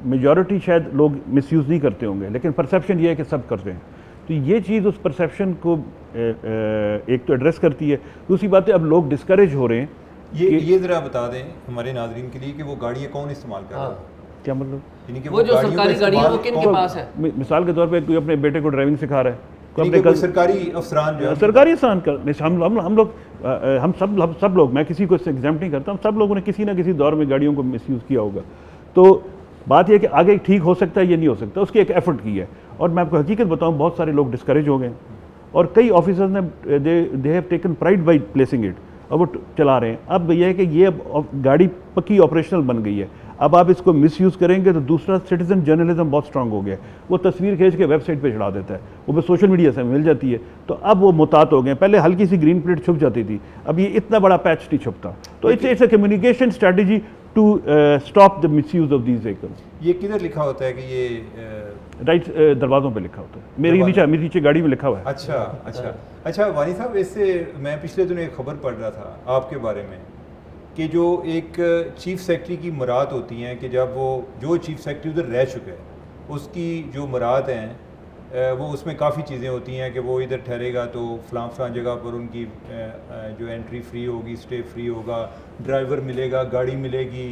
मेजॉरिटी शायद लोग मिसयूज़ नहीं करते होंगे, लेकिन परसेप्शन ये है कि सब करते हैं। तो ये चीज़ उस परसेप्शन को एक तो एड्रेस करती है। दूसरी बात है, अब लोग डिस्करेज हो रहे हैं। ये ज़रा बता दें हमारे नाज़रीन के लिए कि वो गाड़ियाँ कौन इस्तेमाल कर रहा है? क्या मतलब? यानी कि वो जो सरकारी गाड़ियाँ वो किन के पास है? मिसाल के तौर पे कोई अपने बेटे को ड्राइविंग सिखा रहा है, कोई सरकारी अफसरान जो है, सरकारी अफसरान हम लोग सब लोग, मैं किसी को इससे एग्जाम्प्ट नहीं करता, हम सब लोगों ने किसी ना किसी दौर में गाड़ियों को मिसयूज़ किया होगा। तो बात यह कि आगे ठीक हो सकता है, ये नहीं हो सकता, उसकी एक एफर्ट की है। और मैं आपको हकीकत बताऊं, बहुत सारे लोग डिस्करेज हो गए और कई ऑफिसर्स ने they have taken pride by placing it, और वो चला रहे हैं। अब यह है कि ये गाड़ी पक्की ऑपरेशनल बन गई है, अब आप इसको मिसयूज़ करेंगे तो दूसरा सिटीजन जर्नलिज्म बहुत स्ट्रांग हो गया। वो तस्वीर खींच के वेबसाइट पे चढ़ा देता है, वो भी सोशल मीडिया से मिल जाती है, तो अब वो मुतात हो गए। पहले हल्की सी ग्रीन प्लेट छुप जाती थी, अब ये इतना बड़ा पैच नहीं छुपता। तो it's a communication strategy to stop the misuse of these vehicles. ये किधर लिखा होता है कि ये राइट दरवाज़ों पे लिखा होता है, मेरी नीचे गाड़ी में लिखा हुआ है। अच्छा वानी साहब, इससे मैं पिछले दिनों एक खबर पढ़ रहा था आपके बारे में कि जो एक चीफ सेक्रेटरी की मुराद होती हैं कि जब वो जो चीफ सेक्रेटरी उधर रह चुके हैं उसकी जो मुराद हैं वो उसमें काफ़ी चीज़ें होती हैं कि वो इधर ठहरेगा तो फलां जगह पर उनकी जो एंट्री फ्री होगी, स्टे फ्री होगा, ड्राइवर मिलेगा, गाड़ी मिलेगी,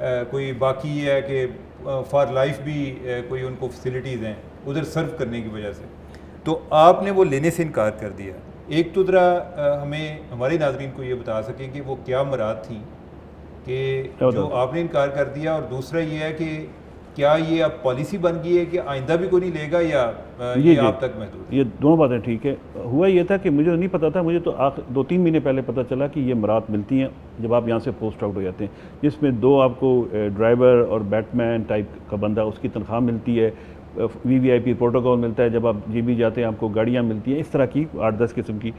कोई बाकी है कि फॉर लाइफ भी कोई उनको फैसिलिटीज़ हैं उधर सर्व करने की वजह से। तो आपने वो लेने से इनकार कर दिया। एक तो ज़रा हमें हमारे नाज़रीन को ये बता सकें कि वो क्या मुराद थी कि जो आपने इनकार कर दिया, और दूसरा ये है कि क्या ये अब पॉलिसी बन गई है कि आइंदा भी कोई नहीं लेगा या ये आप तक महदूद? ये दोनों बातें ठीक है। हुआ ये था कि मुझे नहीं पता था, मुझे तो 2-3 महीने पहले पता चला कि ये मुराद मिलती हैं जब आप यहाँ से पोस्ट आउट हो जाते हैं, जिसमें 2 आपको ड्राइवर और बैटमैन टाइप का बंदा, उसकी तनख्वाह मिलती है, VVIP प्रोटोकॉल मिलता है, जब आप जीबी जाते हैं आपको गाड़ियाँ मिलती हैं, इस तरह की 8-10 किस्म की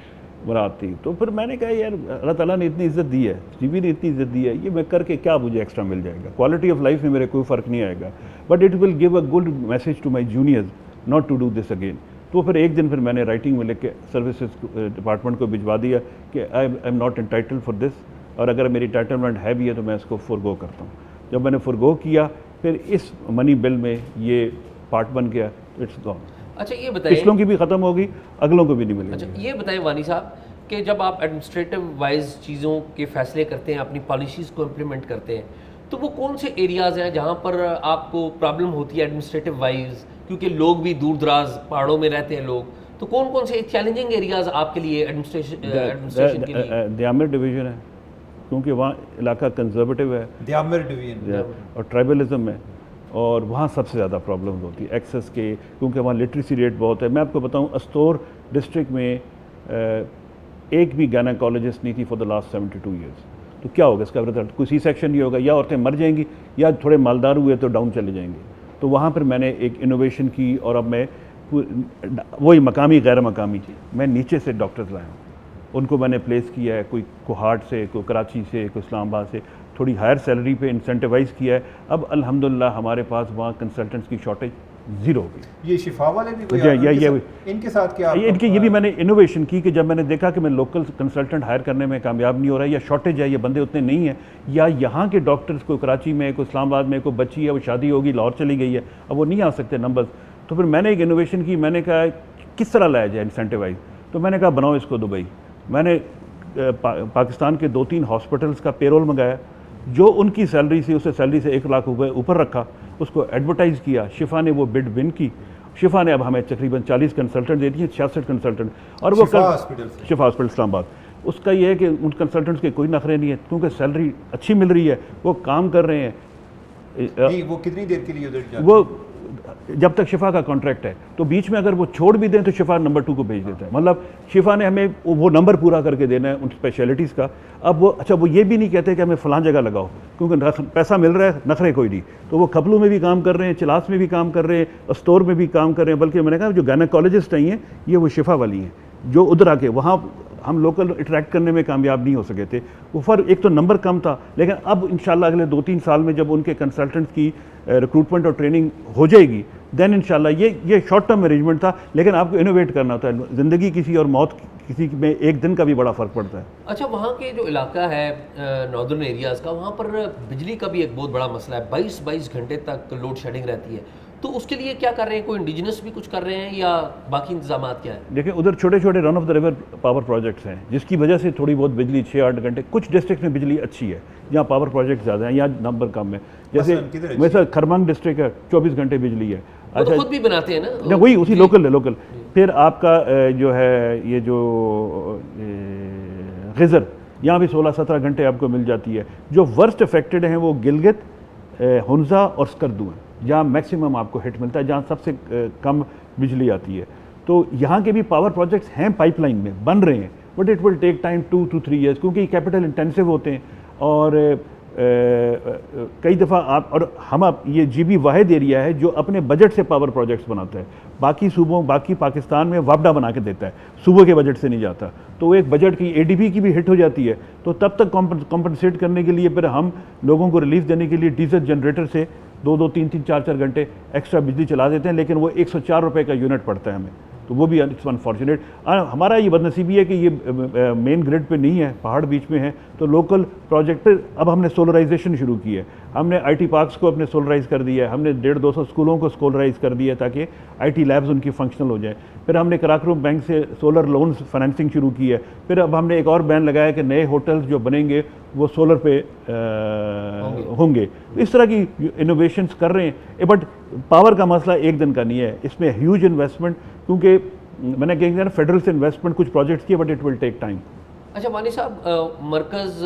मुराद थी। तो फिर मैंने कहा यार अल्लाह ताला ने इतनी इज़्ज़त दी है, जीबी ने इतनी इज़्ज़त दी है, ये मैं करके क्या मुझे एक्स्ट्रा मिल जाएगा? क्वालिटी ऑफ लाइफ में मेरे कोई फ़र्क नहीं आएगा, but it will give a good message to my juniors not to do this again. तो फिर एक दिन फिर मैंने राइटिंग में लिख के सर्विसेज डिपार्टमेंट को भिजवा दिया कि I am not entitled for this, और अगर मेरी टाइटलमेंट है भी है तो मैं इसको फॉरगो करता हूँ। जब मैंने फॉरगो किया फिर इस मनी बिल में ये पार्ट बन गया, इट्स गॉन। अच्छा ये बताइए, पिछलों की भी ख़त्म होगी, अगलों को भी नहीं मिलेगी। अच्छा ये बताएं वानी साहब कि जब आप एडमिनिस्ट्रेटिव वाइज चीज़ों के फैसले करते हैं, अपनी पॉलिसीज़ को इम्प्लीमेंट करते हैं, तो वो कौन से एरियाज़ हैं जहाँ पर आपको प्रॉब्लम होती है एडमिनिस्ट्रेटिव वाइज, क्योंकि लोग भी दूर दराज पहाड़ों में रहते हैं लोग, तो कौन कौन से चैलेंजिंग एरियाज़ आपके लिए एडमिनिस्ट्रेशन के लिए? दयामिर डिवीज़न है, क्योंकि वहाँ इलाका कंजर्वेटिव है, दयामिर डिवीजन और ट्राइबलिज्म है, और वहाँ सबसे ज़्यादा प्रॉब्लम होती है एक्सेस के, क्योंकि वहाँ लिटरेसी रेट बहुत है। मैं आपको बताऊँ, अस्तौर डिस्ट्रिक्ट में एक भी गायनेकोलॉजिस्ट नहीं थी फॉर द लास्ट 72 ईयर्स। तो क्या होगा इसका रिजल्ट? कोई सी सेक्शन नहीं होगा, या औरतें मर जाएंगी या थोड़े मालदार हुए तो डाउन चले जाएंगे। तो वहाँ पर मैंने एक इनोवेशन की, और अब मैं वही मकामी गैर मकामी मैं नीचे से डॉक्टर्स लाया हूँ, उनको मैंने प्लेस किया है, कोई कोहाट से, कोई कराची से, कोई इस्लामाबाद से, थोड़ी हायर सैलरी पे इंसेंटिवाइज किया है। अब अल्हम्दुलिल्लाह हमारे पास वहाँ कंसल्टेंट्स की शॉर्टेज ज़ीरो हो गई। ये शिफा वाले भी कोई इनके साथ क्या इनके ये भी मैंने इनोवेशन की कि जब मैंने देखा कि मैं लोकल कंसल्टेंट हायर करने में कामयाब नहीं हो रहा है, या शॉर्टेज है, या बंदे उतने नहीं हैं, या यहाँ के डॉक्टर्स को कराची में, कोई इस्लामाबाद में, कोई बच्ची है वो शादी होगी लाहौर चली गई है, अब वो नहीं आ सकते नंबर्स, तो फिर मैंने एक इनोवेशन की, मैंने कहा किस तरह लाया जाए इंसेंटिवाइज। तो मैंने कहा बनाओ इसको दुबई। मैंने पाकिस्तान के 2-3 हॉस्पिटल्स का पेरोल मंगाया, जो उनकी सैलरी से, उससे सैलरी से 1 लाख रुपये ऊपर रखा, उसको एडवर्टाइज़ किया। शिफा ने वो बिड विन की। शिफा ने अब हमें तकरीबन 40 कंसल्टेंट देती हैं, 66 कंसल्टेंट, और वो शिफा हॉस्पिटल इस्लामाबाद। उसका ये है कि उन कंसल्टेंट्स के कोई नखरे नहीं है, क्योंकि सैलरी अच्छी मिल रही है, वो काम कर रहे हैं। वो कितनी देर के लिए उधर? वो जब तक शिफा का कॉन्ट्रैक्ट है, तो बीच में अगर वो छोड़ भी दें तो शिफा नंबर 2 को भेज देता है। मतलब शिफा ने हमें वो नंबर पूरा करके देना है उन स्पेशलिटीज़ का। अब वो अच्छा, वो ये भी नहीं कहते कि हमें फ़लाँ जगह लगाओ, क्योंकि पैसा मिल रहा है, नखरे कोई नहीं। तो वो खपलू में भी काम कर रहे हैं, चिलास में भी काम कर रहे हैं, अस्तौर में भी काम कर रहे हैं। बल्कि मैंने कहा जो गायनेकोलॉजिस्ट नहीं है, ये वो शिफा वाली हैं, जो उधर आके वहाँ हम लोकल अट्रैक्ट करने में कामयाब नहीं हो सके थे। वो फर्क एक तो नंबर कम था, लेकिन अब इंशाल्लाह अगले 2-3 साल में जब उनके कंसल्टेंट्स की रिक्रूटमेंट और ट्रेनिंग हो जाएगी, देन इंशाल्लाह ये शॉर्ट टर्म अरेंजमेंट था, लेकिन आपको इनोवेट करना होता है। ज़िंदगी किसी और मौत किसी में एक दिन का भी बड़ा फ़र्क पड़ता है। अच्छा, वहाँ के जो इलाका है नॉर्दर्न एरियाज़ का, वहाँ पर बिजली का भी एक बहुत बड़ा मसला है, 22 घंटे तक लोड शेडिंग रहती है। तो उसके लिए क्या कर रहे हैं? कोई इंडिजिनस भी कुछ कर रहे हैं या बाकी इंतजाम क्या है? देखिए, उधर छोटे छोटे run of the river power projects हैं, जिसकी वजह से थोड़ी बहुत बिजली 6-8 घंटे, कुछ डिस्ट्रिक्ट में बिजली अच्छी है, जहाँ पावर प्रोजेक्ट ज़्यादा हैं, यहाँ नंबर कम है। जैसे वैसे खरमंग डिस्ट्रिक्ट है, 24 घंटे बिजली है। अच्छा, तो खुद भी बनाते हैं ना? वही उसी लोकल है, लोकल। फिर आपका जो है ये जो गिज़र, यहाँ भी 16-17 घंटे आपको मिल जाती है। जो वर्स्ट अफेक्टेड हैं वो गिलगित, हुंजा और स्कर्दू हैं, जहाँ मैक्सिमम आपको हिट मिलता है, जहाँ सबसे कम बिजली आती है। तो यहाँ के भी पावर प्रोजेक्ट्स हैं, पाइपलाइन में बन रहे हैं, but it will take time 2 to 3 years, क्योंकि कैपिटल इंटेंसिव होते हैं। और कई दफ़ा आप और हम आप ये GB वाहिद एरिया है जो अपने बजट से पावर प्रोजेक्ट्स बनाता है। बाकी सूबों, बाकी पाकिस्तान में वापडा बना के देता है, सूबों के बजट से नहीं जाता। तो एक बजट की ADB की भी हिट हो जाती है। तो तब तक कॉम्पनसेट करने के लिए फिर हम लोगों को रिलीफ देने के लिए डीजल जनरेटर से 2-2, 3-3, 4-4 घंटे एक्स्ट्रा बिजली चला देते हैं, लेकिन वो 104 रुपये का यूनिट पड़ता है हमें। तो वो भी इट्स अनफॉर्चुनेट। हमारा ये बदनसीबी है कि ये मेन ग्रिड पे नहीं है, पहाड़ बीच में है। तो लोकल प्रोजेक्ट पे अब हमने सोलराइजेशन शुरू की है। हमने IT पार्क्स को अपने सोलराइज़ कर दिया है, हमने 150-200 स्कूलों को सोलराइज़ कर दिया है ताकि IT लैब्स उनकी फंक्शनल हो जाए। फिर हमने कराकरम बैंक से सोलर लोन्स फाइनेंसिंग शुरू की है। फिर अब हमने एक और बैन लगाया कि नए होटल्स जो बनेंगे वो सोलर पे होंगे। इस तरह की इनोवेशंस कर रहे हैं। बट पावर का मसला एक दिन का नहीं है, इसमें ह्यूज इन्वेस्टमेंट, क्योंकि मैंने कहा फेडरल से इन्वेस्टमेंट कुछ प्रोजेक्ट्स किए, but it will take time. अच्छा वानी साहब, मरकज़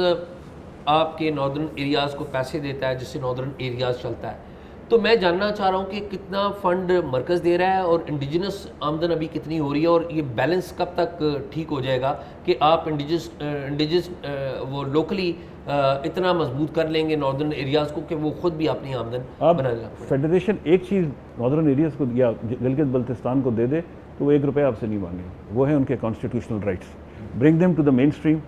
आपके नॉर्दर्न एरियाज़ को पैसे देता है जिससे नॉर्दर्न एरियाज़ चलता है, तो मैं जानना चाह रहा हूँ कि कितना फ़ंड मरकज़ दे रहा है और इंडिजिनस आमदन अभी कितनी हो रही है, और ये बैलेंस कब तक ठीक हो जाएगा कि आप इंडिजिनस वो लोकली इतना मजबूत कर लेंगे नॉर्दर्न एरियाज़ को कि वो खुद भी अपनी आमदन बना लेगा? फेडरेशन एक चीज़ नॉर्दर्न एरियाज़ को या गिलगित बल्तिस्तान को दे दे तो वो 1 रुपया आपसे नहीं मांगेंगे। वो है उनके constitutional rights. Bring them to the mainstream,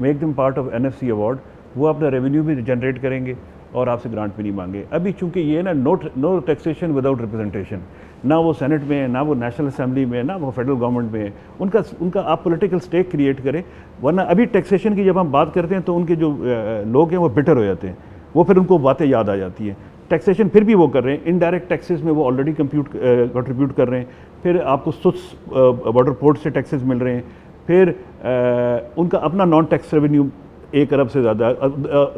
make them part of NFC award. वो अपना रेवेन्यू भी जनरेट करेंगे और आपसे ग्रांट भी नहीं मांगे। अभी चूंकि ये ना नो टैक्सेशन विदाउट रिप्रेजेंटेशन, ना वो सेनेट में है, ना वो नेशनल असेंबली में है, ना वो फेडरल गवर्नमेंट में है, उनका आप पॉलिटिकल स्टेक क्रिएट करें। वरना अभी टैक्सेशन की जब हम बात करते हैं तो उनके जो लोग हैं वो बिटर हो जाते हैं, वो फिर उनको बातें याद आ जाती हैं। टैक्सेशन फिर भी वो कर रहे हैं, इनडायरेक्ट टैक्सेस में वो ऑलरेडी कंट्रीब्यूट कर रहे हैं, फिर आपको सुट्स बॉर्डर पोर्ट से टैक्सेस मिल रहे हैं, फिर उनका अपना नॉन टैक्स रेवेन्यू 1 अरब से ज़्यादा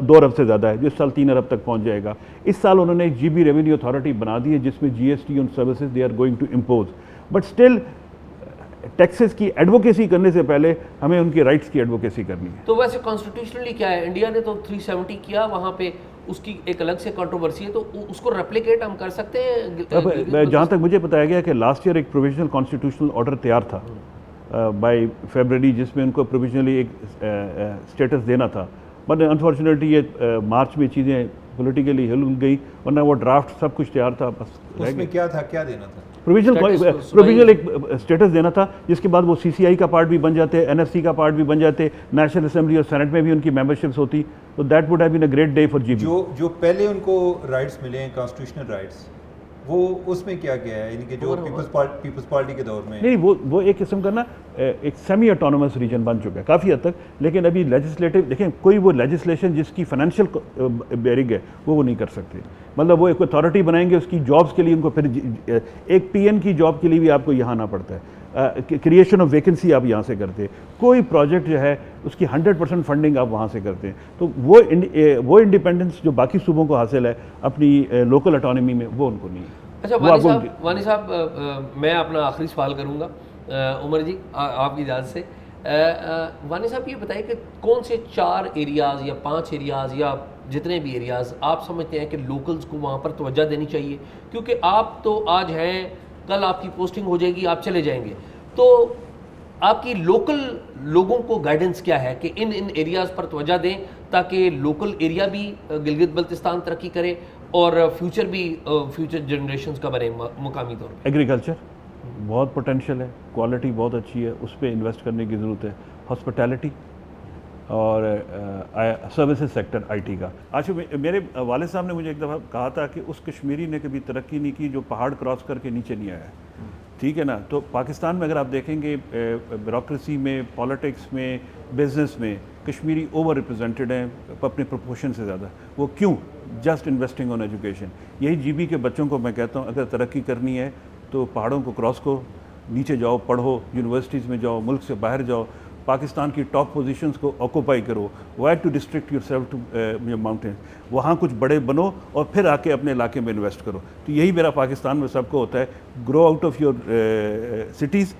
2 अरब से ज़्यादा है, जो इस साल 3 अरब तक पहुंच जाएगा। इस साल उन्होंने एक GB रेवेन्यू अथॉरिटी बना दी है जिसमें GST on services they are going to impose. But still taxes की एडवोकेसी करने से पहले हमें उनके राइट्स की एडवोकेसी करनी है। तो वैसे कॉन्स्टिट्यूशनली क्या है, इंडिया ने तो 370 किया, वहाँ पे उसकी एक अलग से कंट्रोवर्सी है, तो उसको रेप्लिकेट हम कर सकते हैं? जहाँ तक मुझे बताया गया कि लास्ट ईयर एक प्रोविजनल कॉन्स्टिट्यूशनल ऑर्डर तैयार था बाय फरवरी, जिसमें उनको प्रोविजनली एक स्टेटस देना था। बट अनफॉर्चुनेटली ये मार्च में चीज़ें पॉलिटिकली हिल गई, वरना वो ड्राफ्ट सब कुछ तैयार था, बस उसमें क्या था, क्या देना था? प्रोविजनल एक स्टेटस देना था, जिसके बाद वो CCI का पार्ट भी बन जाते, NFC का पार्ट भी बन जाते, नेशनल असेंबली और सेनेट में भी उनकी मेंबरशिप्स होती, तो that would have been a great day for GB। जो पहले उनको राइट्स मिले हैं, कॉन्स्टिट्यूशनल राइट्स, वो उसमें क्या क्या है, यानी कि जो पीपल्स पार्टी के दौर में? नहीं, वो एक किस्म का ना एक सेमी ऑटोनोमस रीजन बन चुका है काफ़ी हद तक, लेकिन अभी लेजिस्लेटिव देखें, कोई वो लेजिस्लेशन जिसकी फाइनेंशियल बेरिंग है वो नहीं कर सकते। मतलब वो एक अथॉरिटी बनाएंगे, उसकी जॉब्स के लिए उनको फिर एक PN की जॉब के लिए भी आपको यहाँ आना पड़ता है, क्रिएशन ऑफ वैकेंसी आप यहाँ से करते हैं, कोई प्रोजेक्ट जो है उसकी 100% फंडिंग आप वहाँ से करते हैं। तो वो इंडिपेंडेंस जो बाकी सूबों को हासिल है अपनी लोकल ऑटोनॉमी में, वो उनको नहीं है। अच्छा वानी साहब, मैं अपना आखिरी सवाल करूँगा उमर जी आपकी इजाज़त से। वानी साहब ये बताइए कि कौन से 4 एरियाज़ या 5 एरियाज़ या जितने भी एरियाज़ आप समझते हैं कि लोकल्स को वहाँ पर तवज्जो देनी चाहिए? क्योंकि आप तो आज हैं, कल आपकी पोस्टिंग हो जाएगी, आप चले जाएंगे, तो आपकी लोकल लोगों को गाइडेंस क्या है कि इन एरियाज़ पर तवज्जो दें ताकि लोकल एरिया भी गिलगित बल्तिस्तान तरक्की करे और फ्यूचर जनरेशंस का बने मुकामी तौर पर? एग्रीकल्चर बहुत पोटेंशियल है, क्वालिटी बहुत अच्छी है, उस पर इन्वेस्ट करने की ज़रूरत है। हॉस्पिटैलिटी और सर्विसेज सेक्टर IT का। आज मेरे वालिद साहब ने मुझे एक दफ़ा कहा था कि उस कश्मीरी ने कभी तरक्की नहीं की जो पहाड़ क्रॉस करके नीचे नहीं आया, ठीक है ना। तो पाकिस्तान में अगर आप देखेंगे ब्यूरोक्रेसी में, पॉलिटिक्स में, बिजनेस में कश्मीरी ओवर रिप्रेजेंटेड हैं अपने प्रोपोर्शन से ज़्यादा। वो क्यों? Just investing on education. यही GB के बच्चों को मैं कहता हूँ, अगर तरक्की करनी है तो पहाड़ों को क्रॉस करो, नीचे जाओ, पढ़ो, यूनिवर्सिटीज़ में जाओ, मुल्क से बाहर जाओ, पाकिस्तान की टॉप पोजीशंस को ऑक्यूपाई करो, why to district yourself to mountain, वहाँ कुछ बड़े बनो और फिर आके अपने इलाके में इन्वेस्ट करो। तो यही मेरा पाकिस्तान में सबको होता है, grow out of your cities,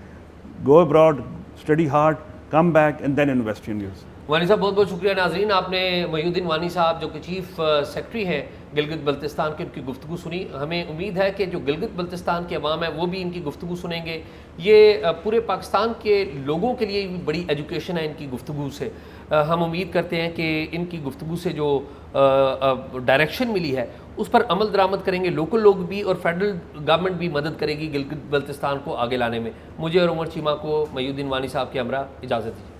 go abroad, study hard, come back and then invest in yours. Wani साहब बहुत बहुत शुक्रिया। नाजरीन, आपने मोहिउद्दीन वानी साहब जो कि चीफ सेक्रेटरी हैं गिलगित बल्तिस्तान की, उनकी गुफ्तगू सुनी। हमें उम्मीद है कि जो गिलगित बल्तिस्तान के अवाम है वो भी इनकी गुफ्तगू सुनेंगे। ये पूरे पाकिस्तान के लोगों के लिए भी बड़ी एजुकेशन है इनकी गुफ्तगू से। हम उम्मीद करते हैं कि इनकी गुफ्तगू से जो डायरेक्शन मिली है उस पर अमल दरामद करेंगे लोकल लोग भी, और फेडरल गवर्नमेंट भी मदद करेगी गिलगित बल्तिस्तान को आगे लाने में। मुझे और उमर चीमा को मोहिउद्दीन वानी साहब के हमरा इजाज़त दीजिए।